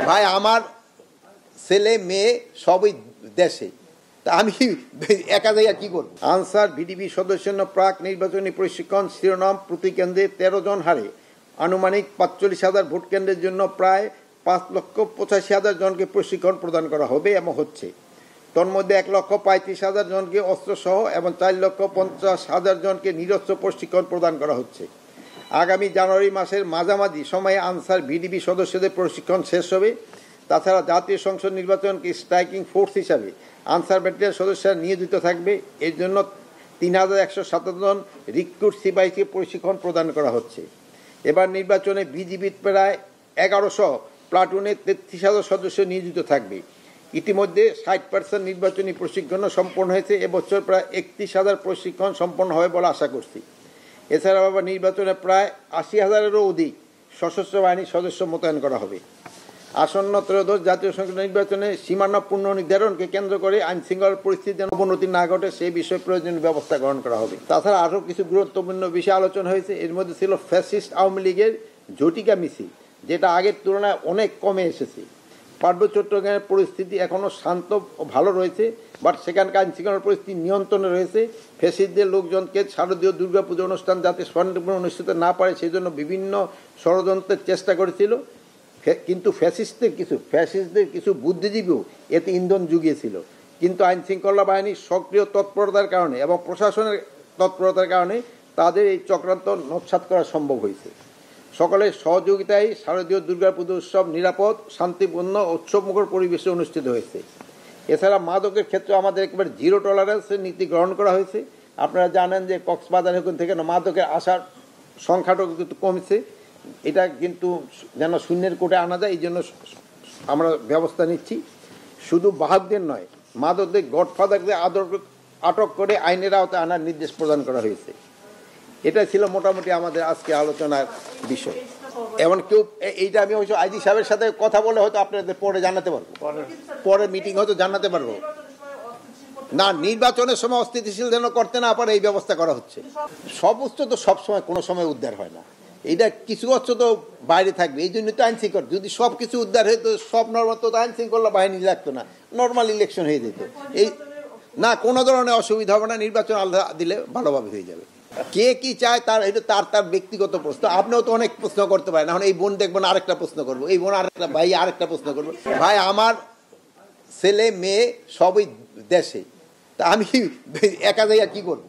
ভাই আমার ছেলে মেয়ে সবই দেশে, তা আমি একা যাইয়া কি করব? আনসার ভিডিপি সদস্য প্রাক নির্বাচনী প্রশিক্ষণ শিরোনাম প্রতি কেন্দ্রে 13 জন হারে আনুমানিক 45,000 ভোট কেন্দ্রের জন্য প্রায় 5,85,000 জনকে প্রশিক্ষণ প্রদান করা হবে এবং হচ্ছে। তন্মধ্যে 1,35,000 জনকে অস্ত্রসহ এবং 4,50,000 জনকে নিরস্ত্র প্রশিক্ষণ প্রদান করা হচ্ছে। আগামী জানুয়ারি মাসের মাঝামাঝি সময়ে আনসার ভিডিপি সদস্যদের প্রশিক্ষণ শেষ হবে। তাছাড়া জাতীয় সংসদ নির্বাচনকে স্ট্রাইকিং ফোর্স হিসাবে আনসার ব্যাটালিয়ন সদস্যরা নিয়োজিত থাকবে। এর জন্য 3,107 জন রিক্রুট সিপাহীকে প্রশিক্ষণ প্রদান করা হচ্ছে। এবার নির্বাচনে বিজিবির প্রায় 1100 প্লাটুনে 33,000 সদস্য নিয়োজিত থাকবে। ইতিমধ্যে 60% নির্বাচনী প্রশিক্ষণ সম্পন্ন হয়েছে। এবছর প্রায় 31,000 প্রশিক্ষণ সম্পন্ন হবে বলে আশা করছি। এছাড়া আবার নির্বাচনে প্রায় 80,000-এরও অধিক সশস্ত্র বাহিনীর সদস্য মোতায়েন করা হবে। আসন্ন ত্রয়োদশ জাতীয় সংসদ নির্বাচনে সীমানা পুনর্নির্ধারণকে কেন্দ্র করে আইন শৃঙ্খলার পরিস্থিতি যেন অবনতি না ঘটে সেই বিষয়ে প্রয়োজনীয় ব্যবস্থা গ্রহণ করা হবে। তাছাড়া আরও কিছু গুরুত্বপূর্ণ বিষয় আলোচনা হয়েছে। এর মধ্যে ছিল ফ্যাসিস্ট আওয়ামী লীগের ঝটিকা মিছিল, যেটা আগের তুলনায় অনেক কমে এসেছে। পার্বত্য চট্টগ্রামের পরিস্থিতি এখনও শান্ত ও ভালো রয়েছে, বাট সেখানকার আইন শৃঙ্খলার পরিস্থিতি নিয়ন্ত্রণে রয়েছে। ফ্যাসিস্টদের লোকজনকে শারদীয় দুর্গাপুজো অনুষ্ঠান যাতে শান্তিপূর্ণ অনুষ্ঠিত না পারে সেই জন্য বিভিন্ন ষড়যন্ত্রের চেষ্টা করেছিল। কিন্তু ফ্যাসিস্টদের কিছু বুদ্ধিজীবীও এতে ইন্ধন জুগিয়েছিল। কিন্তু আইন শৃঙ্খলা বাহিনীর সক্রিয় তৎপরতার কারণে এবং প্রশাসনের তৎপরতার কারণে তাদের এই চক্রান্ত নস্যাৎ করা সম্ভব হয়েছে। সকলের সহযোগিতায় শারদীয় দুর্গাপুজো উৎসব নিরাপদ, শান্তিপূর্ণ, উৎসবমুখর পরিবেশে অনুষ্ঠিত হয়েছে। এছাড়া মাদকের ক্ষেত্রে আমাদের একেবারে জিরো টলারেন্সের নীতি গ্রহণ করা হয়েছে। আপনারা জানেন যে কক্সবাজার এখন থেকে মাদকের আসার সংখ্যাটাও কিন্তু কমছে। এটা কিন্তু যেন শূন্যের কোটে আনা যায়, এই জন্য আমরা ব্যবস্থা নিচ্ছি। শুধু বাহকদের নয়, মাদকদের গডফাদারদের আটক করে আইনের আওতায় আনার নির্দেশ প্রদান করা হয়েছে। এটা ছিল মোটামুটি আমাদের আজকে আলোচনার বিষয়। এমন কেউ এইটা আমি হয়তো আইজি সাহেবের সাথে কথা বলে হয়তো আপনাদের পরে জানাতে পারবো, পরে মিটিং হয়তো জানাতে পারবো। না, নির্বাচনের সময় অস্থিতিশীল যেন করতে না পারে এই ব্যবস্থা করা হচ্ছে। সব অস্ত্র তো সবসময় কোনো সময় উদ্ধার হয় না, এটা কিছু অস্ত্র তো বাইরে থাকবে। এই জন্য তো আইন শৃঙ্খলা, যদি সব কিছু উদ্ধার হতো সব নর্মাল তো আইন শৃঙ্খলা বাহিনী লাগতো না, নর্মাল ইলেকশন হয়ে যেত। এই না, কোনো ধরনের অসুবিধা হবে না, নির্বাচন আলাদা দিলে ভালোভাবে হয়ে যাবে। কে কি চায় তার এটা তার ব্যক্তিগত প্রশ্ন। আপনিও তো অনেক প্রশ্ন করতে পারেন। এখন এই বোন দেখবেন আরেকটা প্রশ্ন করবো, এই বোন আরেকটা, ভাই আরেকটা প্রশ্ন করবো। ভাই আমার ছেলে মেয়ে সবই দেশে, তা আমি একা যাইয়া কি করবো?